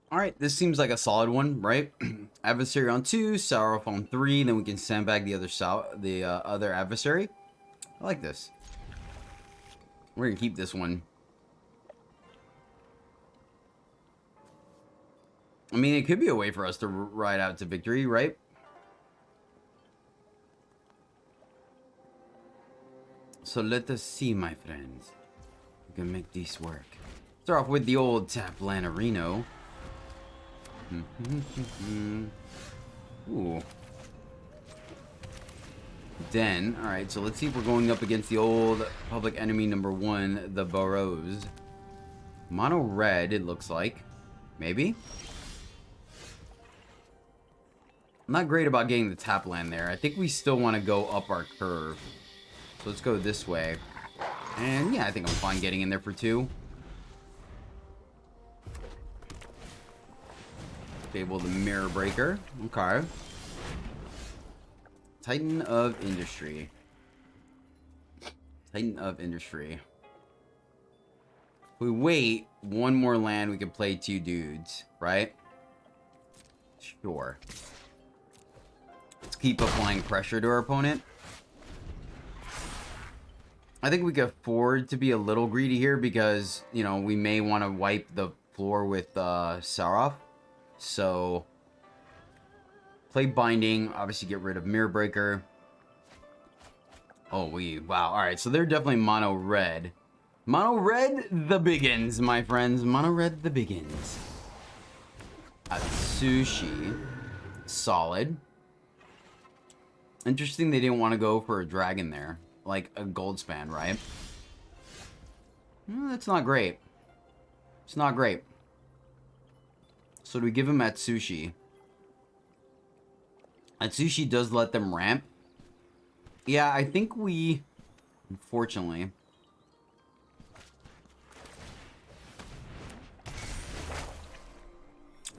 All right, this seems like a solid one, right? Adversary on 2, Sauroff on 3, then we can sandbag the other adversary. I like this. We're gonna keep this one. I mean, it could be a way for us to ride out to victory, right? So let us see, my friends. We can make this work. Start off with the old tap Lanarino. Ooh. Den. Alright, so let's see if we're going up against the old public enemy number 1, the Burrows. Mono red, it looks like. Maybe? I'm not great about getting the tap land there. I think we still want to go up our curve. So let's go this way. And yeah, I think I'm fine getting in there for 2. Table the Mirror Breaker. Okay. Titan of Industry. Titan of Industry. If we wait one more land, we can play 2 dudes, right? Sure. Let's keep applying pressure to our opponent. I think we can afford to be a little greedy here because, you know, we may want to wipe the floor with Sauroff. So, play Binding. Obviously, get rid of Mirror Breaker. Oh, wow. Alright, so they're definitely mono red. Mono red, the biggins, my friends. Mono red, the biggins. Atsushi. Solid. Interesting they didn't want to go for a dragon there. Like a gold span, right? That's not great. It's not great. So do we give him Atsushi? Atsushi does let them ramp. Yeah, I think we... Unfortunately.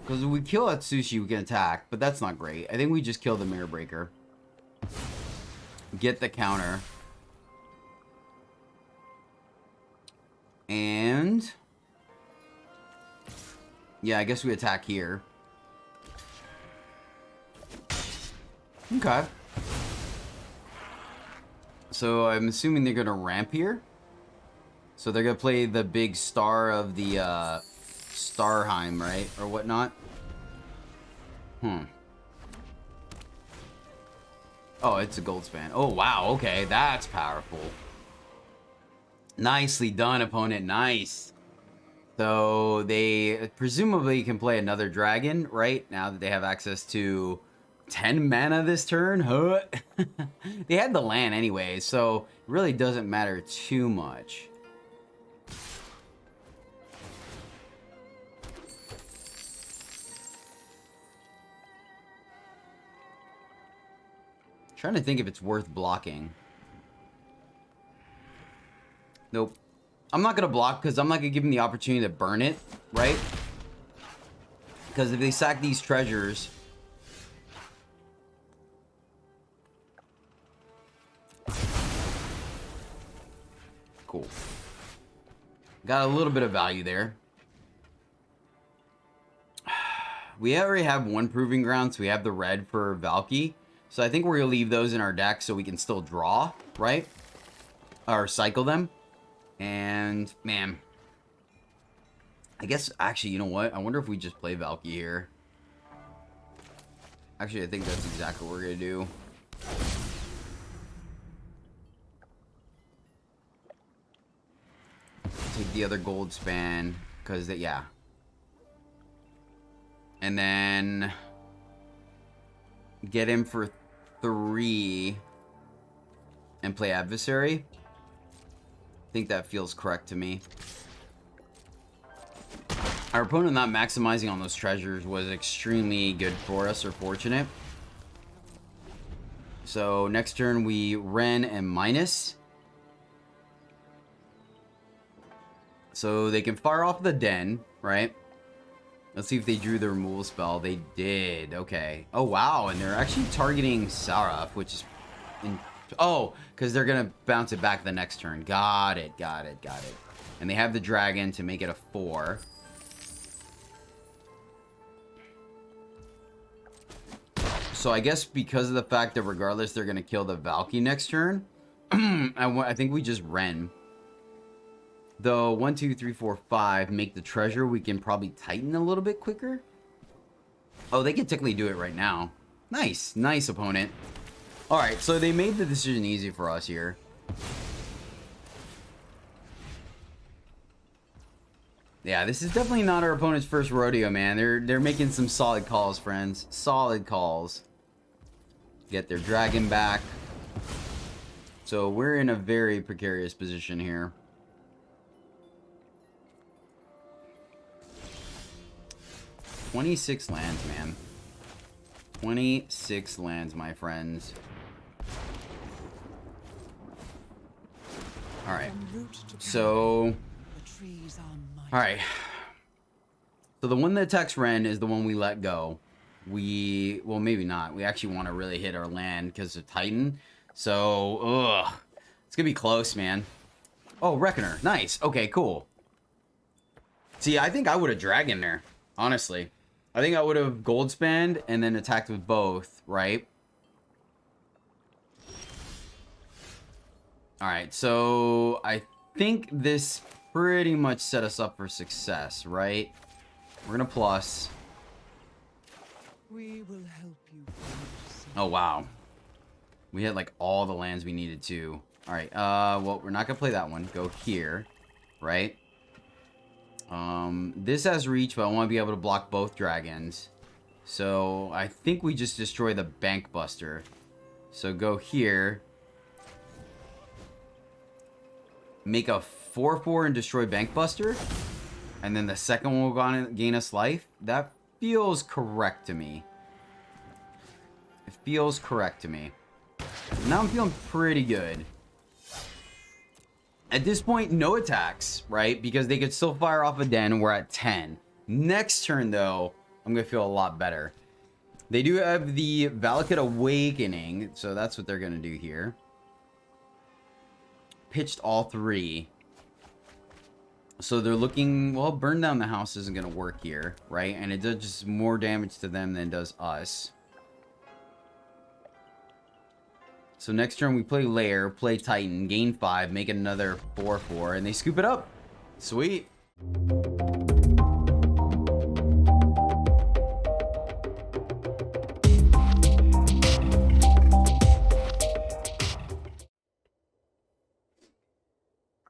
Because if we kill Atsushi, we can attack. But that's not great. I think we just kill the Mirror Breaker. Get the counter. And... yeah, I guess we attack here. Okay. So I'm assuming they're gonna ramp here. So they're gonna play the big star of the Starheim, right? Or whatnot. Oh, it's a gold span. Oh, wow. Okay, that's powerful. Nicely done, opponent. Nice. So they presumably can play another dragon, right? Now that they have access to 10 mana this turn. Huh? They had the land anyway, so it really doesn't matter too much. Trying to think if it's worth blocking. Nope. I'm not going to block because I'm not going to give them the opportunity to burn it, right? Because if they sack these treasures... Cool. Got a little bit of value there. We already have one Proving Ground, so we have the red for Valky. So I think we're going to leave those in our deck so we can still draw, right? Or cycle them. And, man. I guess, actually, you know what? I wonder if we just play Valky here. Actually, I think that's exactly what we're going to do. Take the other gold span. Because, yeah. And then... get him for 3. And play Adversary. I think that feels correct to me. Our opponent not maximizing on those treasures was extremely good for us, or fortunate. So next turn we Ren and minus. So they can fire off the den, right? Let's see if they drew the removal spell. They did. Okay. Oh, wow. And they're actually targeting Sauroff, which is... oh, because they're going to bounce it back the next turn. Got it. Got it. Got it. And they have the dragon to make it a 4. So I guess because of the fact that regardless they're going to kill the Valky next turn, I think we just Ren. Though 1, 2, 3, 4, 5 make the treasure, we can probably Titan a little bit quicker. Oh, they can technically do it right now. Nice. Nice, opponent. Alright, so they made the decision easy for us here. Yeah, this is definitely not our opponent's first rodeo, man. They're making some solid calls, friends. Solid calls. Get their dragon back. So we're in a very precarious position here. $26 lands, man. 26 lands, my friends. Alright. So... Alright. So the one that attacks Ren is the one we let go. Well, maybe not. We actually want to really hit our land because of Titan. So, ugh. It's going to be close, man. Oh, Reckoner. Nice. Okay, cool. See, I think I would have Dragon there. Honestly. I think I would have gold spend and then attacked with both, right? Alright, so I think this pretty much set us up for success, right? We're gonna plus. We will help you. Oh, wow. We had like all the lands we needed to. Alright, well, we're not gonna play that one. Go here, right? This has reach, but I want to be able to block both dragons. So I think we just destroy the Bank Buster. So go here. Make a 4/4 and destroy Bank Buster. And then the second one will gain us life. That feels correct to me. It feels correct to me. Now I'm feeling pretty good. At this point, no attacks, right? Because they could still fire off a den. We're at 10. Next turn, though, I'm going to feel a lot better. They do have the Valakut Awakening, so that's what they're going to do here. Pitched all 3. So they're looking... Well, burn down the house isn't going to work here, right? And it does just more damage to them than it does us. So next turn we play Lair, play Titan, gain 5, make another 4/4, and they scoop it up. Sweet.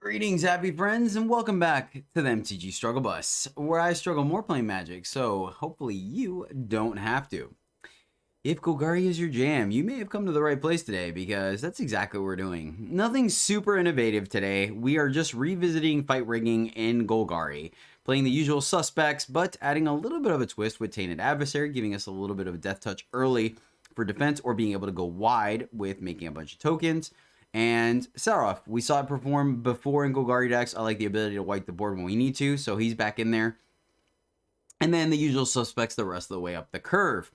Greetings, happy friends, and welcome back to the MTG Struggle Bus, where I struggle more playing Magic, so hopefully you don't have to. If Golgari is your jam, you may have come to the right place today, because that's exactly what we're doing. Nothing super innovative today. We are just revisiting fight rigging in Golgari, playing the usual suspects, but adding a little bit of a twist with Tainted Adversary, giving us a little bit of a death touch early for defense, or being able to go wide with making a bunch of tokens. And Sarov, we saw it perform before in Golgari decks. I like the ability to wipe the board when we need to, so he's back in there. And then the usual suspects the rest of the way up the curve.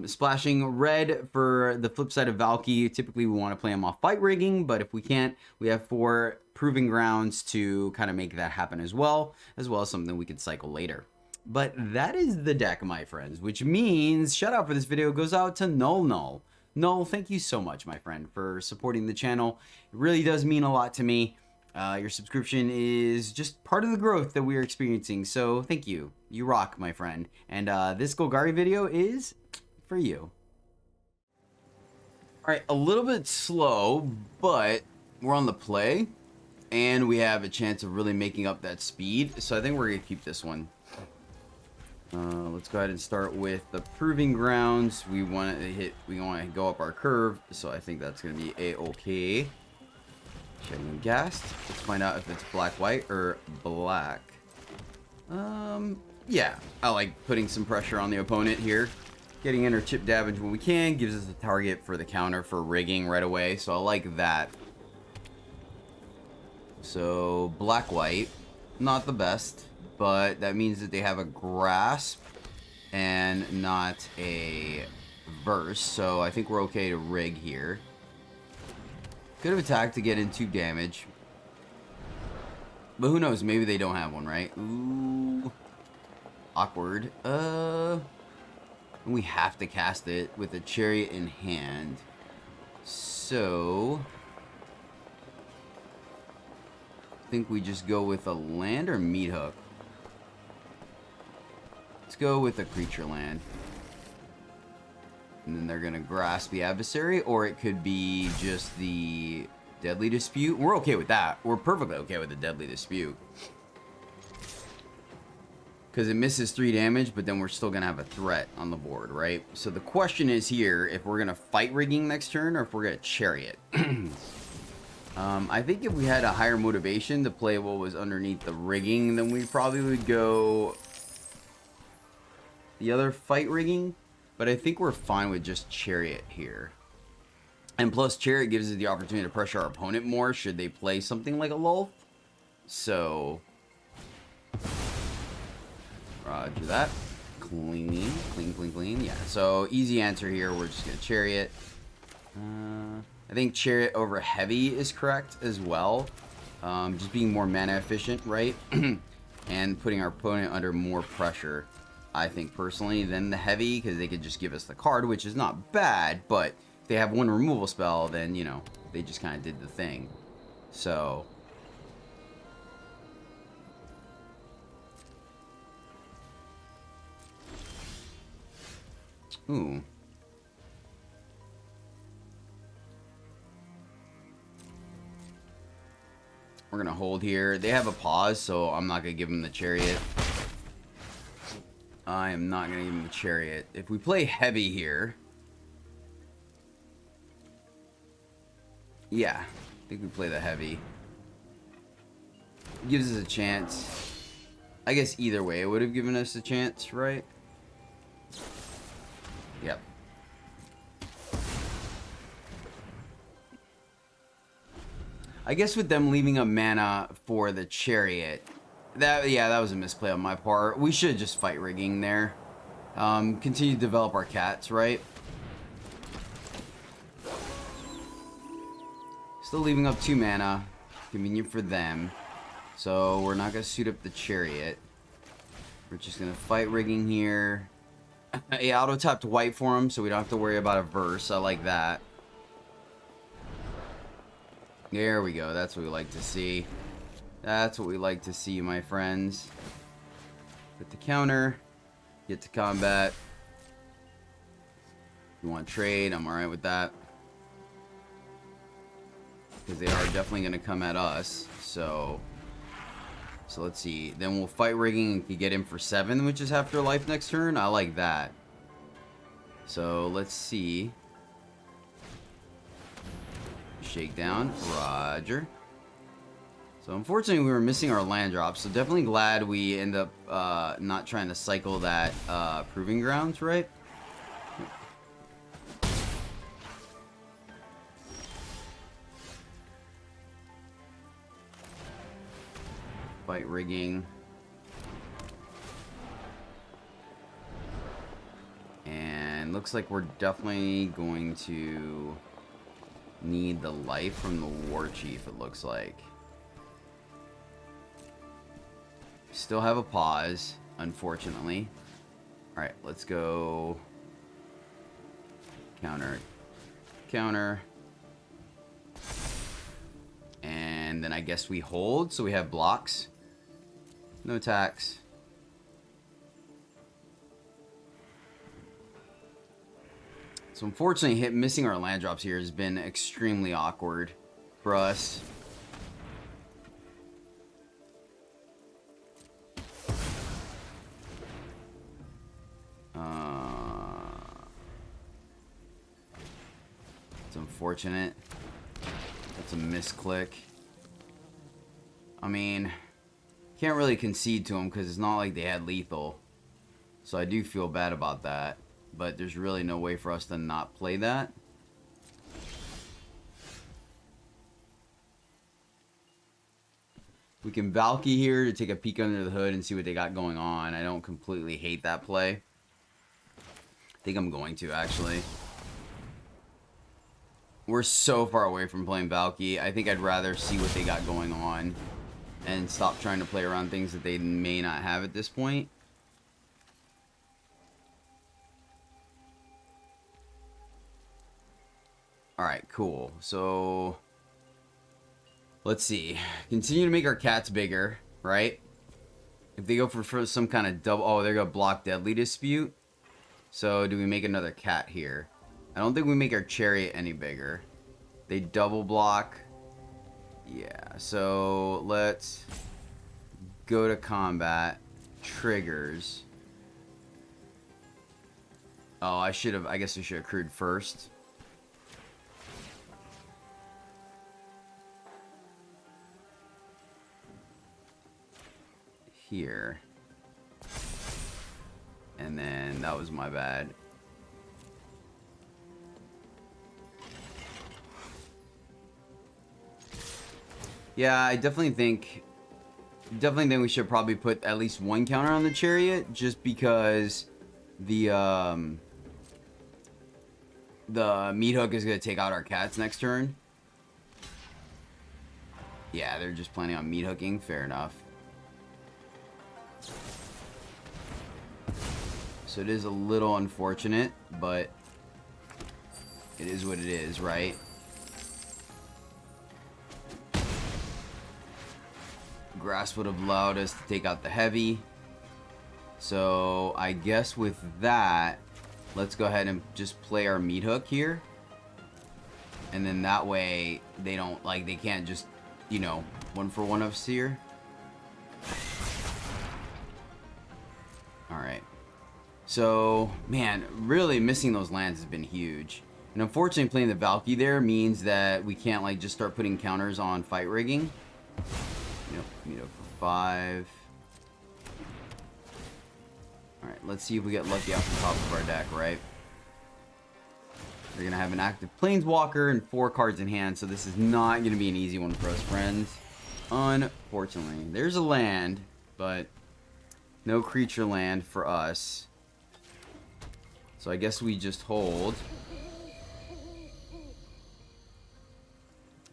Splashing red for the flip side of Valky. Typically we want to play them off fight rigging, but if we can't, we have 4 proving grounds to kind of make that happen as well as something we could cycle later. But that is the deck, my friends, which means shout out for this video goes out to Null. Null, thank you so much, my friend, for supporting the channel. It really does mean a lot to me. Your subscription is just part of the growth that we're experiencing, so thank you. You rock, my friend. And this Golgari video is for you. Alright, a little bit slow, but we're on the play, and we have a chance of really making up that speed, so I think we're going to keep this one. Let's go ahead and start with the Proving Grounds. We want to go up our curve, so I think that's going to be A-okay. Checking gassed. Let's find out if it's black-white or black. Yeah, I like putting some pressure on the opponent here. Getting in our chip damage when we can gives us a target for the counter for rigging right away, so I like that. So, black-white, not the best, but that means that they have a grasp and not a verse, so I think we're okay to rig here. Could have attacked to get in 2 damage. But who knows, maybe they don't have one, right? Ooh. Awkward. And we have to cast it with a Chariot in hand. So I think we just go with a land or meat hook. Let's go with a creature land. And then they're going to grasp the adversary, or it could be just the Deadly Dispute. We're okay with that. We're perfectly okay with the Deadly Dispute. Because it misses 3 damage, but then we're still going to have a threat on the board, right? So the question is here, if we're going to fight rigging next turn, or if we're going to Chariot. I think if we had a higher motivation to play what was underneath the rigging, then we probably would go the other fight rigging. But I think we're fine with just Chariot here. And plus, Chariot gives us the opportunity to pressure our opponent more should they play something like a lull. So, roger that. Clean, clean, clean, clean. Yeah, so easy answer here. We're just going to Chariot. I think Chariot over Heavy is correct as well. Just being more mana efficient, right? And putting our opponent under more pressure, I think, personally, than the Heavy, because they could just give us the card, which is not bad, but if they have one removal spell, then, you know, they just kind of did the thing. So ooh. We're going to hold here. They have a pause, so I'm not going to give them the Chariot. I am not going to give them the Chariot. If we play Heavy here, yeah, I think we play the Heavy. Gives us a chance. I guess either way it would have given us a chance, right? Yep. I guess with them leaving up mana for the Chariot, that was a misplay on my part. We should just fight rigging there. Continue to develop our cats, right? Still leaving up 2 mana. Convenient for them. So we're not going to suit up the Chariot. We're just going to fight rigging here. Yeah, auto-tapped white for him, so we don't have to worry about a verse. I like that. There we go. That's what we like to see. That's what we like to see, my friends. Put the counter. Get to combat. If you want trade, I'm alright with that. Because they are definitely going to come at us. So let's see. Then we'll fight rigging and can get in for 7, which is half their life next turn. I like that. So let's see. Shakedown. Roger. So unfortunately we were missing our land drop. So definitely glad we end up not trying to cycle that Proving Grounds, right? Fight rigging. And looks like we're definitely going to need the life from the War Chief, it looks like. Still have a pause, unfortunately. Alright, let's go. Counter. Counter. And then I guess we hold, so we have blocks. No attacks. So unfortunately, missing our land drops here has been extremely awkward for us. It's unfortunate. That's a misclick. I mean, can't really concede to them because it's not like they had lethal. So I do feel bad about that. But there's really no way for us to not play that. We can Valky here to take a peek under the hood and see what they got going on. I don't completely hate that play. I think I'm going to, actually. We're so far away from playing Valky. I think I'd rather see what they got going on and stop trying to play around things that they may not have at this point. Alright, cool. So, let's see. Continue to make our cats bigger, right? If they go for some kind of double... Oh, they're going to block Deadly Dispute. So, do we make another cat here? I don't think we make our chariot any bigger. They double block. Yeah, so let's go to combat. Triggers. Oh, I guess I should have accrued first. Here. And then that was my bad. Yeah, I definitely think we should probably put at least one counter on the chariot, just because the meat hook is gonna take out our cats next turn. Yeah, they're just planning on meat hooking. Fair enough. So it is a little unfortunate, but it is what it is, right? Grass would have allowed us to take out the heavy. So I guess with that, let's go ahead and just play our meat hook here. And then that way they don't, like, they can't just, you know, one for one us here. Alright. So, man, really missing those lands has been huge. And unfortunately, playing the Valky there means that we can't, like, just start putting counters on fight rigging. You know, for 5. Alright, let's see if we get lucky off the top of our deck, right? We're going to have an active Planeswalker and 4 cards in hand, so this is not going to be an easy one for us, friends. Unfortunately. There's a land, but no creature land for us. So I guess we just hold.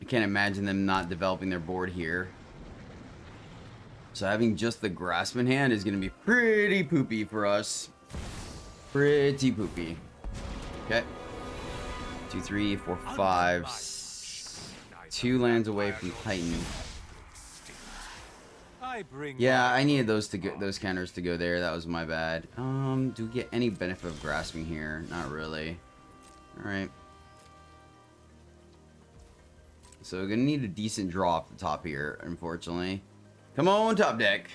I can't imagine them not developing their board here. So having just the Grasp in hand is going to be pretty poopy for us. Pretty poopy. Okay. 2, 3, 4, 5. 2 lands away from Titan. Yeah, I needed those counters to go there. That was my bad. Do we get any benefit of grasping here? Not really. Alright. So we're gonna need a decent draw off the top here, unfortunately. Come on, top deck.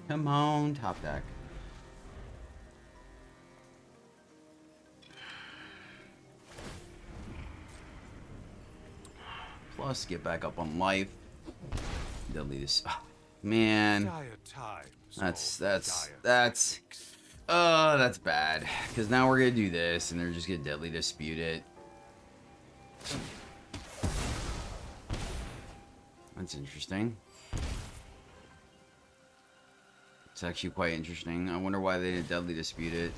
Come on, top deck. Plus, get back up on life. Delete this. Oh, man. That's bad. Because now we're gonna do this, and they're just gonna deadly dispute it. That's interesting. It's actually quite interesting. I wonder why they didn't deadly dispute it.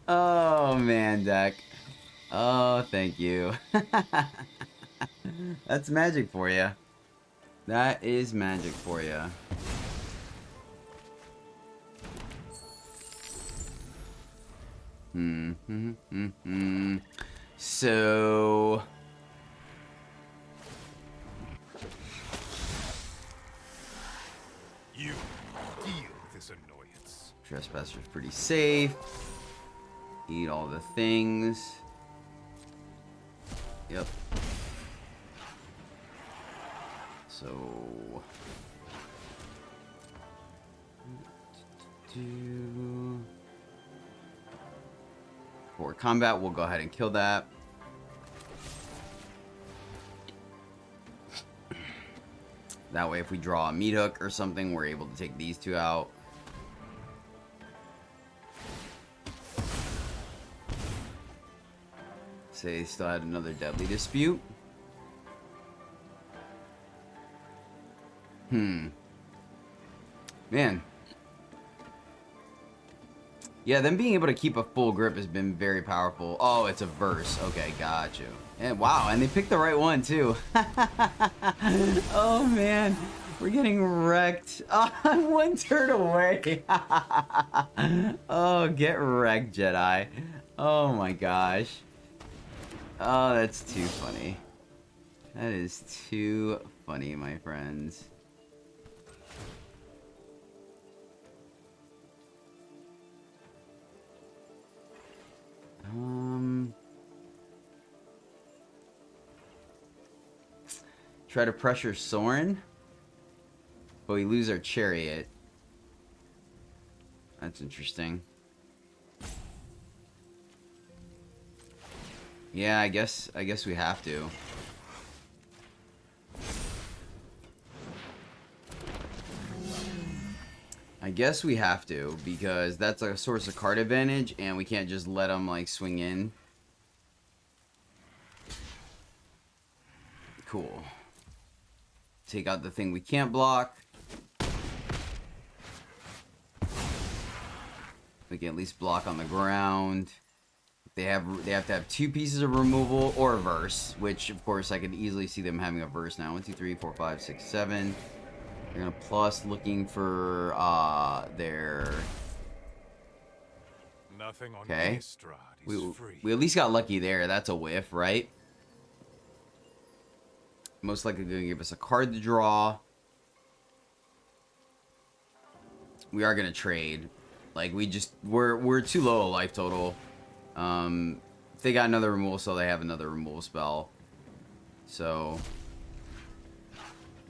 Oh, man, deck. Oh, thank you. That's magic for you. That is magic for you. So... You deal this annoyance. Trespasser's pretty safe. Eat all the things. Yep. So... For combat, we'll go ahead and kill that. That way, if we draw a meat hook or something, we're able to take these 2 out. Say they still had another deadly dispute. Man. Yeah, them being able to keep a full grip has been very powerful. Oh, it's a verse. Okay, got you. And wow, and they picked the right one too. Oh man, we're getting wrecked. Oh, I'm one turn away. Oh, get wrecked, Jedi. Oh my gosh. Oh, that's too funny. That is too funny, my friends. Try to pressure Soren, but we lose our chariot. That's interesting. Yeah, I guess we have to. I guess we have to, because that's a source of card advantage, and we can't just let them, like, swing in. Cool. Take out the thing we can't block. We can at least block on the ground. They have to have 2 pieces of removal or a verse, which, of course, I could easily see them having a verse now. 1, 2, 3, 4, 5, 6, 7. They're gonna plus looking for their. Nothing on Okay. is free. We at least got lucky there. That's a whiff, right? Most likely gonna give us a card to draw. We are gonna trade. Like we're too low a life total. If they got another removal spell, they have another removal spell. So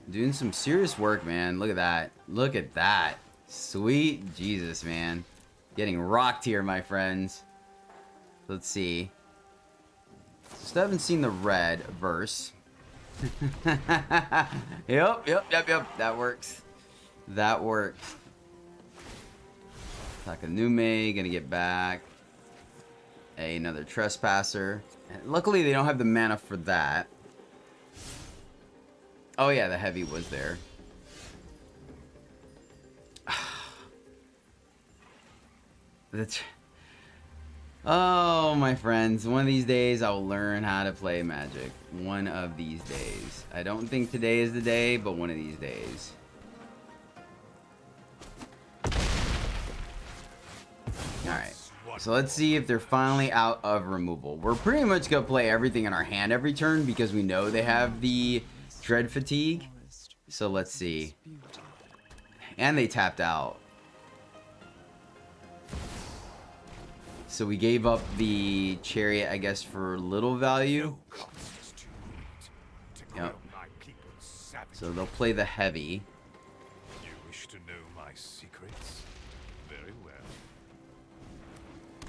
doing some serious work, man. Look at that. Look at that. Sweet Jesus, man. Getting rocked here, my friends. Let's see. Still haven't seen the red verse. Yep. That works. That works. Takanume, gonna get back. Another trespasser. And luckily, they don't have the mana for that. Oh yeah, the heavy was there. Oh, my friends. One of these days, I will learn how to play Magic. One of these days. I don't think today is the day, but one of these days. Alright. So let's see if they're finally out of removal. We're pretty much going to play everything in our hand every turn because we know they have the Dread Fatigue. So let's see. And they tapped out. So we gave up the chariot, I guess, for little value. Yep. So they'll play the heavy. You wish to know my secrets? Very well.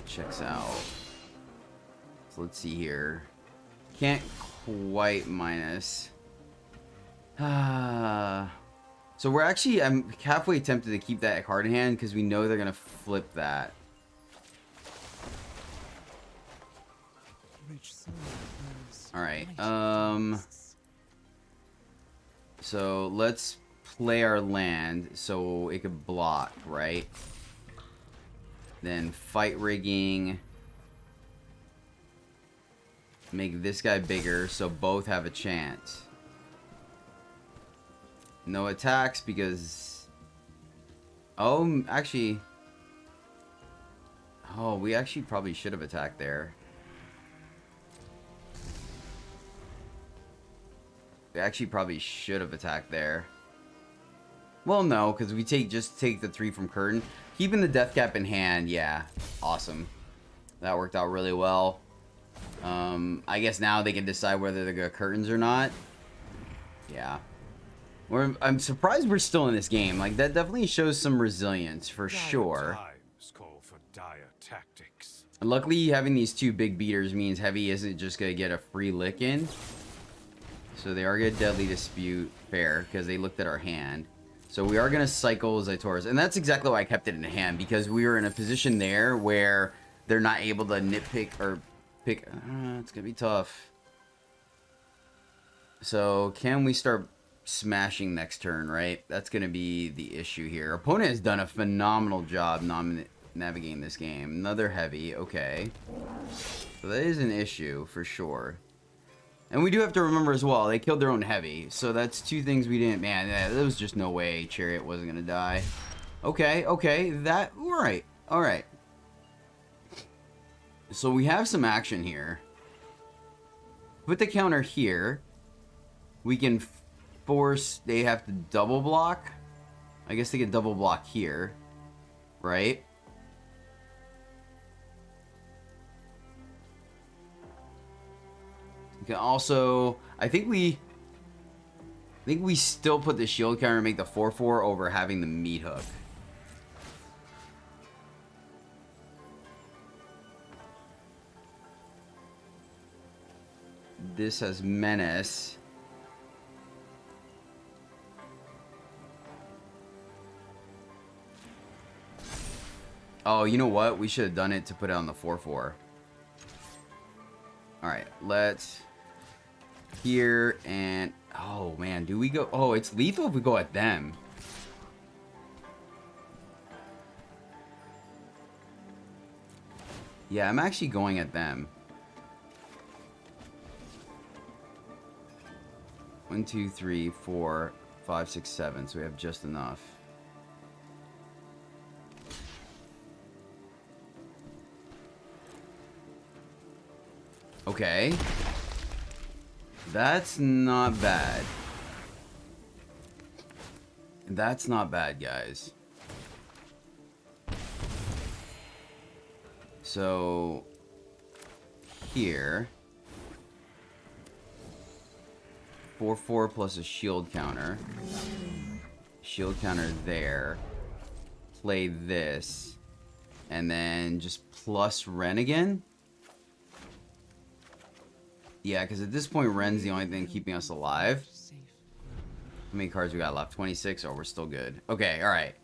Checks out. So let's see here. Can't quite minus. So we're actually, I'm halfway tempted to keep that card in hand because we know they're going to flip that. Alright, so let's play our land so it could block, right? Then fight rigging. Make this guy bigger so both have a chance. No attacks because... Oh, actually... Oh, we actually probably should have attacked there. We actually probably should have attacked there. Well, no, because we just take the 3 from Curtain. Keeping the Death Cap in hand, yeah, awesome. That worked out really well. I guess now they can decide whether they go Curtains or not. Yeah. I'm surprised we're still in this game. Like, that definitely shows some resilience, for sure. Times call for dire tactics. And luckily, having these 2 big beaters means Heavy isn't just going to get a free lick in. So they are going to Deadly Dispute, fair, because they looked at our hand. So we are going to cycle Zaitoris. And that's exactly why I kept it in hand, because we were in a position there where they're not able to nitpick or pick. It's going to be tough. So can we start smashing next turn, right? That's going to be the issue here. Opponent has done a phenomenal job navigating this game. Another heavy, okay. So that is an issue, for sure. And we do have to remember as well, they killed their own heavy. So that's two things we didn't... Man, there was just no way Chariot wasn't going to die. Okay, okay, that... Alright, alright. So we have some action here. Put the counter here. We can force... They have to double block. I guess they can double block here. Right? You can also... I think we still put the shield counter and make the 4/4 over having the meat hook. This has menace. Oh, you know what? We should have done it to put it on the 4/4. Alright, let's... Here, and... Oh, man, do we go... Oh, it's lethal if we go at them. Yeah, I'm actually going at them. 1, 2, 3, 4, 5, 6, 7. So we have just enough. Okay. That's not bad. That's not bad, guys. So... Here... 4/4 plus a shield counter. Shield counter there. Play this. And then just plus Ren again. Yeah, because at this point, Ren's the only thing keeping us alive. How many cards we got left? 26? Oh, we're still good. Okay, alright.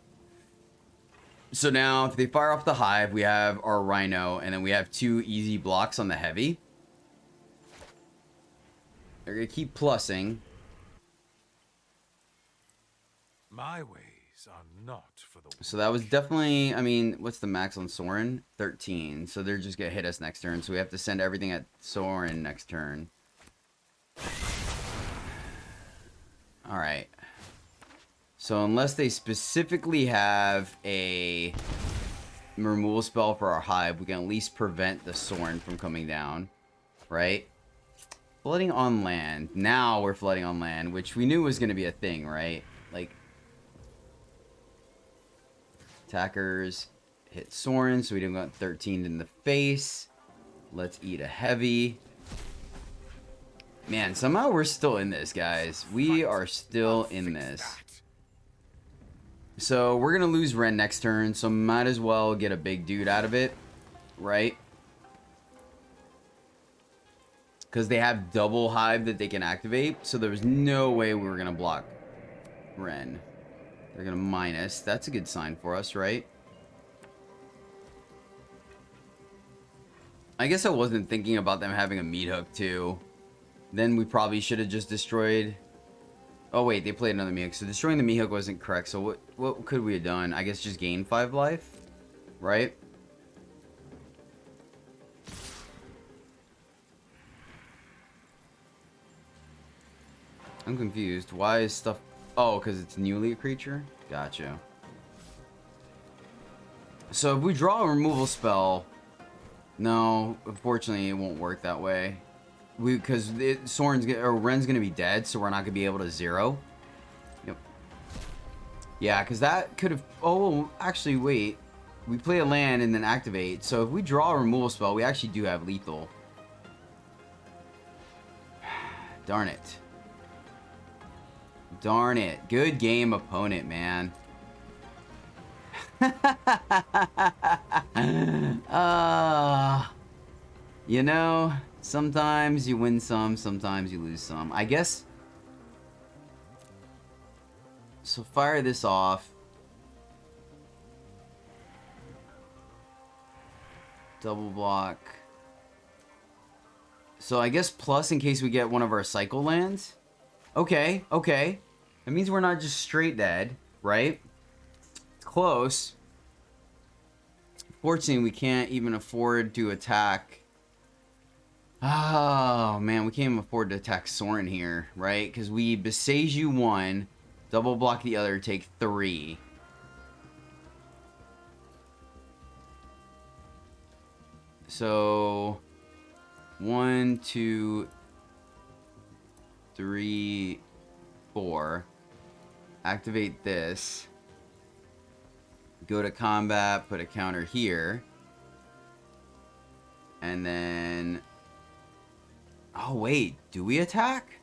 So now, if they fire off the Hive, we have our Rhino, and then we have 2 easy blocks on the Heavy. They're going to keep plussing. My ways are not for the... So that was definitely... I mean, what's the max on Soren? 13. So they're just going to hit us next turn. So we have to send everything at Soren next turn. Alright. So unless they specifically have a removal spell for our Hive, we can at least prevent the Soren from coming down. Right? Flooding on land. Now we're flooding on land, which we knew was going to be a thing, right? Like, attackers hit Soren, so we didn't got 13 in the face. Let's eat a heavy. Man, somehow we're still in this, guys. We are still in this. So we're going to lose Ren next turn, so might as well get a big dude out of it, right? Because they have double Hive that they can activate. So there was no way we were going to block Ren. They're going to minus. That's a good sign for us, right? I guess I wasn't thinking about them having a meat hook, too. Then we probably should have just destroyed... Oh, wait. They played another meat hook. So destroying the meat hook wasn't correct. So what could we have done? I guess just gain 5 life, right? I'm confused. Why is stuff... Oh, because it's newly a creature? Gotcha. So if we draw a removal spell... No, unfortunately it won't work that way. Because Ren's gonna be dead, so we're not gonna be able to 0. Yep. Yeah, because that could have... Oh, actually, wait. We play a land and then activate. So if we draw a removal spell, we actually do have lethal. Darn it. Darn it. Good game, opponent, man. You know, sometimes you win some, sometimes you lose some. I guess... So fire this off. Double block. So I guess plus in case we get one of our cycle lands. Okay, okay. That means we're not just straight dead, right? It's close. Fortunately, we can't even afford to attack. Oh, man, we can't even afford to attack Soren here, right? Because we besiege you 1, double block the other, take 3. So, 1, 2, 3, 4. Activate this. Go to combat, put a counter here. And then... Oh, wait. Do we attack?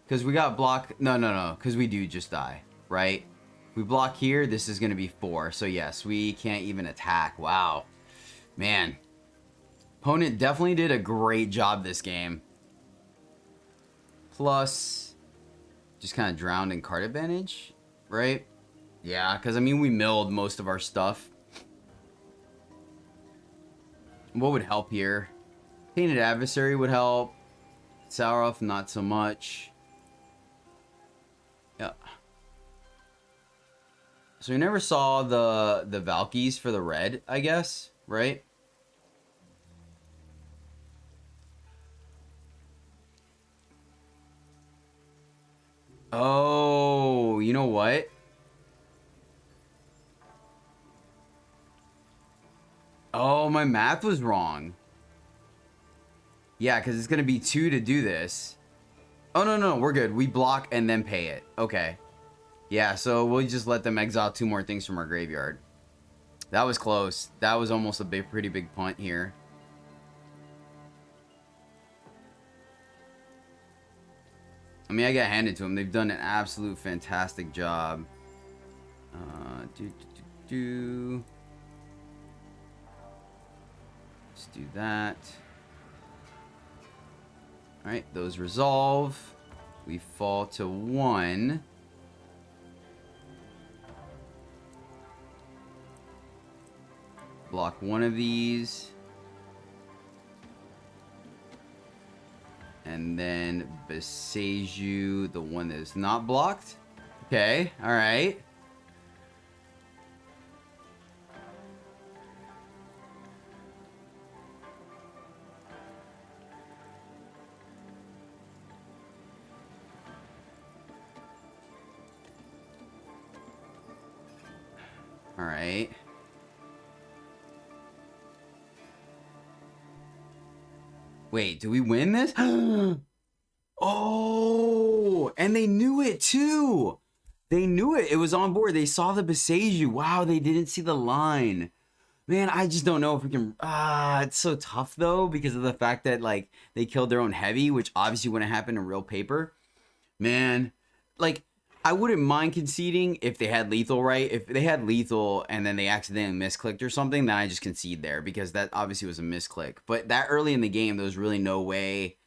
Because we got block... No. Because we do just die, right? We block here. This is going to be 4. So, yes, we can't even attack. Wow. Man. Opponent definitely did a great job this game. Plus, just kind of drowned in card advantage, right? Yeah, because, I mean, we milled most of our stuff. What would help here? Painted Adversary would help. Sauroff, not so much. Yeah. So we never saw the Valkies for the red, I guess, right? Oh, you know what? Oh, my math was wrong. Yeah, because it's going to be 2 to do this. Oh, no, we're good. We block and then pay it. Okay. Yeah, so we'll just let them exile 2 more things from our graveyard. That was close. That was almost a pretty big punt here. I mean, I got handed to them. They've done an absolute fantastic job. Let's do that. Alright, those resolve. We fall to 1. Block 1 of these. And then besiege you the one that is not blocked. Okay, alright. Alright. Wait, do we win this? Oh, and they knew it too. They knew it. It was on board. They saw the Beseiju. Wow, they didn't see the line. Man, I just don't know if we can... it's so tough though because of the fact that like they killed their own heavy, which obviously wouldn't happen in real paper. Man, like... I wouldn't mind conceding if they had lethal, right? If they had lethal and then they accidentally misclicked or something, then I just concede there because that obviously was a misclick. But that early in the game, there was really no way.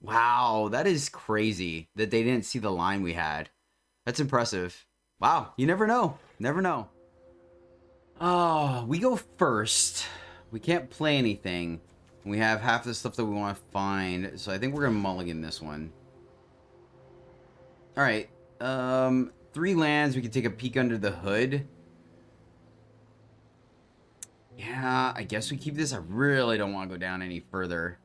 Wow, that is crazy that they didn't see the line we had. That's impressive. Wow, you never know. Never know. Oh, we go first. We can't play anything. We have half the stuff that we want to find. So I think we're going to mulligan this one. Alright, 3 lands, we can take a peek under the hood. Yeah, I guess we keep this. I really don't want to go down any further.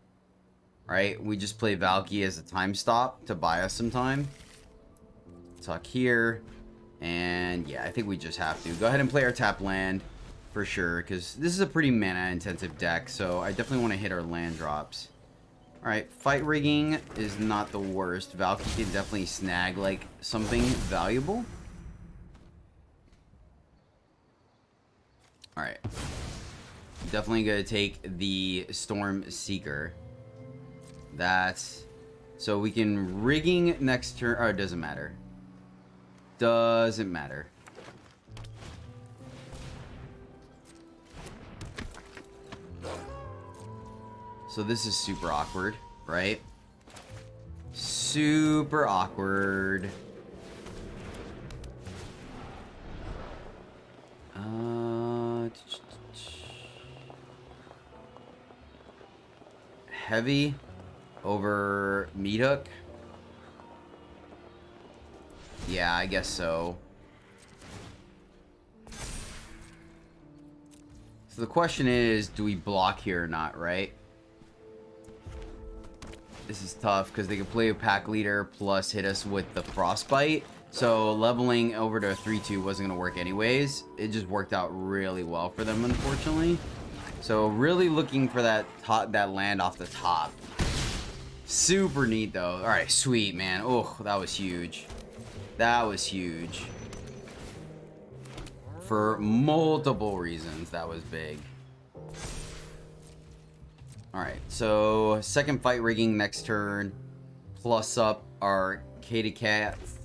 Alright, we just play Valky as a time stop to buy us some time. Tuck here. And yeah, I think we just have to. Go ahead and play our tap land for sure, because this is a pretty mana-intensive deck, so I definitely want to hit our land drops. Alright, fight rigging is not the worst. Valky can definitely snag, like, something valuable. Alright. Definitely gonna take the Storm Seeker. That's... So we can rigging next turn... Oh, it doesn't matter. Doesn't matter. So this is super awkward, right? Super awkward. Heavy over meat hook. Yeah, I guess so. So the question is, do we block here or not, right? This is tough because they could play a pack leader plus hit us with the frostbite. So leveling over to a 3-2 wasn't going to work anyways. It just worked out really well for them, unfortunately. So really looking for that land off the top. Super neat though. All right, sweet, man. Oh, that was huge. That was huge. For multiple reasons, that was big. Alright, so second fight rigging next turn. Plus up our Katy Cats.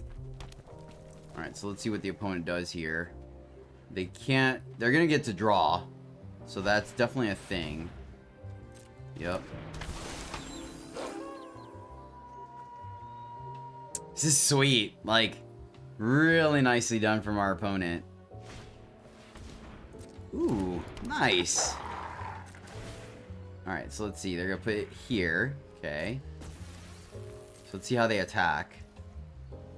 Alright, so let's see what the opponent does here. They're gonna get to draw. So that's definitely a thing. Yep. This is sweet. Like, really nicely done from our opponent. Ooh, nice. Alright, so let's see. They're going to put it here. Okay. So let's see how they attack.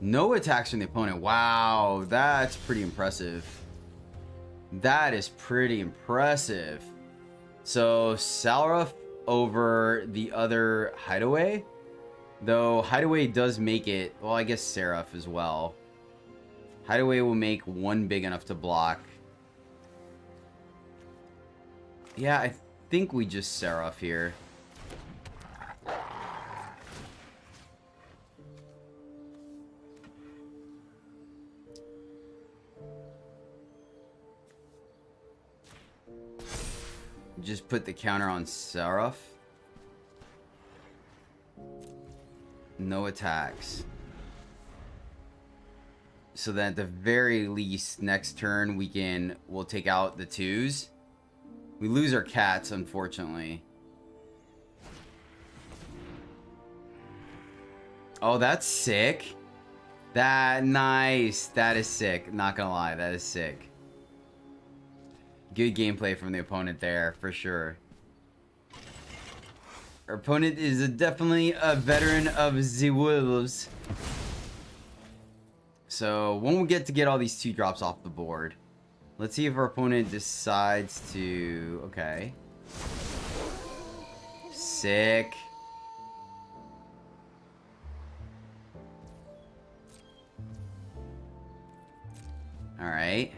No attacks from the opponent. Wow, that's pretty impressive. That is pretty impressive. So, Salraf over the other Hideaway. Though, Hideaway does make it... Well, I guess Seraph as well. Hideaway will make one big enough to block. Yeah, I think we just Seraph here. Just put the counter on Seraph. No attacks. So that at the very least, next turn we'll take out the 2s. We lose our cats, unfortunately. Oh, that's sick. Nice. That is sick. Not gonna lie, that is sick. Good gameplay from the opponent there, for sure. Our opponent is definitely a veteran of the Wolves. So, when we get to get all these 2-drops off the board. Let's see if our opponent decides to... Okay. Sick. Alright.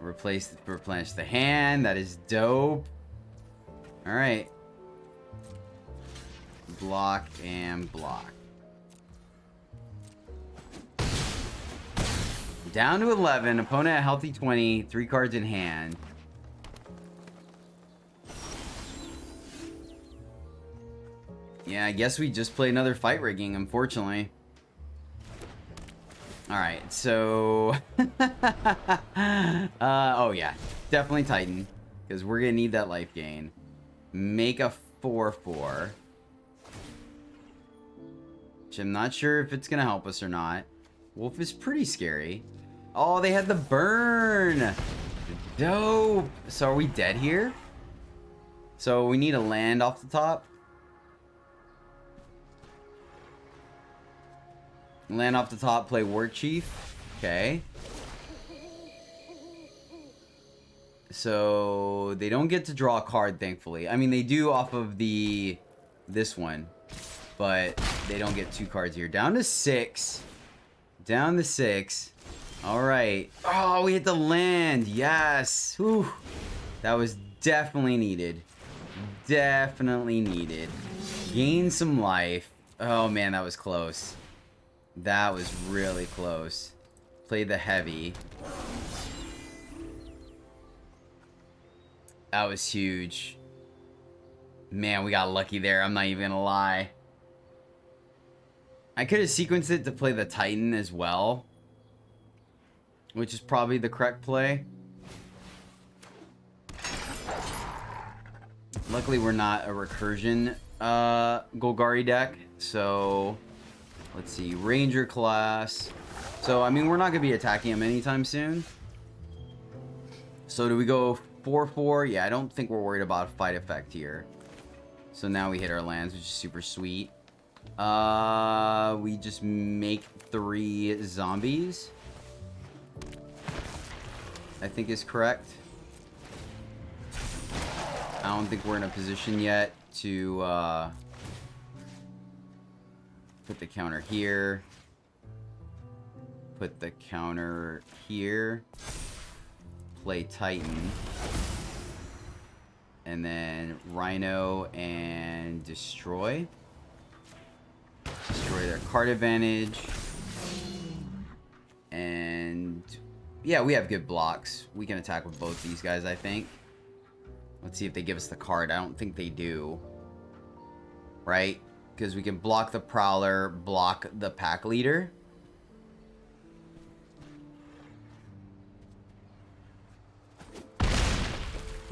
Replenish the hand. That is dope. Alright. Block and block. Down to 11. Opponent at healthy 20. 3 cards in hand. Yeah, I guess we just play another fight rigging, unfortunately. Alright, so... oh yeah. Definitely Titan. Because we're going to need that life gain. Make a 4/4. Which I'm not sure if it's going to help us or not. Wolf is pretty scary. Oh, they had the burn. Dope. So are we dead here? So we need a land off the top. Land off the top, play War Chief. Okay. So they don't get to draw a card, thankfully. I mean, they do off of this one. But they don't get 2 cards here. Down to 6. Down to 6. Alright. Oh, we hit the land. Yes. Whew. That was definitely needed. Definitely needed. Gain some life. Oh, man, that was close. That was really close. Play the heavy. That was huge. Man, we got lucky there. I'm not even gonna lie. I could have sequenced it to play the Titan as well. Which is probably the correct play. Luckily, we're not a recursion Golgari deck. So, let's see. Ranger class. So, I mean, we're not going to be attacking him anytime soon. So, do we go 4/4? Yeah, I don't think we're worried about a fight effect here. So, now we hit our lands, which is super sweet. We just make 3 zombies. I think is correct. I don't think we're in a position yet to put the counter here. Put the counter here. Play Titan. And then Rhino and destroy. Destroy their card advantage. And yeah, we have good blocks. We can attack with both these guys, I think. Let's see if they give us the card. I don't think they do. Right? Because we can block the Prowler, block the Pack Leader.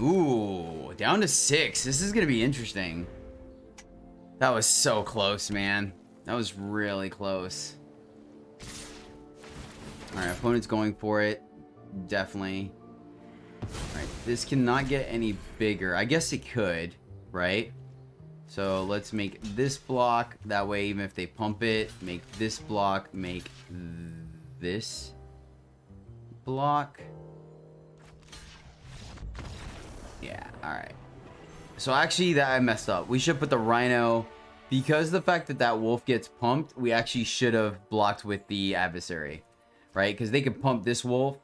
Ooh, down to 6. This is going to be interesting. That was so close, man. That was really close. Alright, opponent's going for it. Definitely. Alright, this cannot get any bigger. I guess it could, right? So let's make this block. That way, even if they pump it, make this block, make this block. Yeah, alright. So actually, that I messed up. We should put the Rhino. Because the fact that that wolf gets pumped, we actually should have blocked with the adversary. Right? Because they can pump this wolf.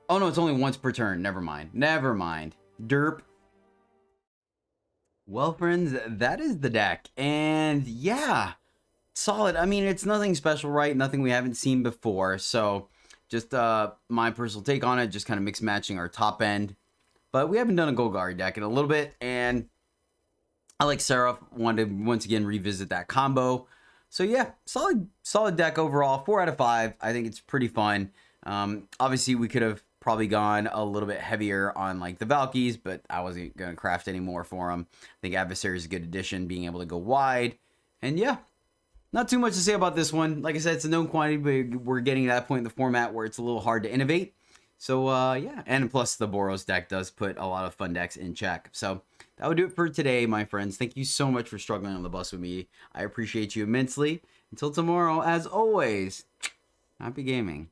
Oh no, it's only once per turn. Never mind. Never mind. Derp. Well, friends, that is the deck. And yeah, solid. I mean, it's nothing special, right? Nothing we haven't seen before. So just my personal take on it. Just kind of mix matching our top end. But we haven't done a Golgari deck in a little bit. And I like Seraph. Wanted to once again revisit that combo. So yeah, solid deck overall. 4 out of 5. I think it's pretty fun. Obviously, we could have probably gone a little bit heavier on like the Valkies, but I wasn't going to craft any more for them. I think Adversary is a good addition, being able to go wide. And yeah, not too much to say about this one. Like I said, it's a known quantity, but we're getting to that point in the format where it's a little hard to innovate. So yeah, and plus the Boros deck does put a lot of fun decks in check. So that would do it for today, my friends. Thank you so much for struggling on the bus with me. I appreciate you immensely. Until tomorrow, as always, happy gaming.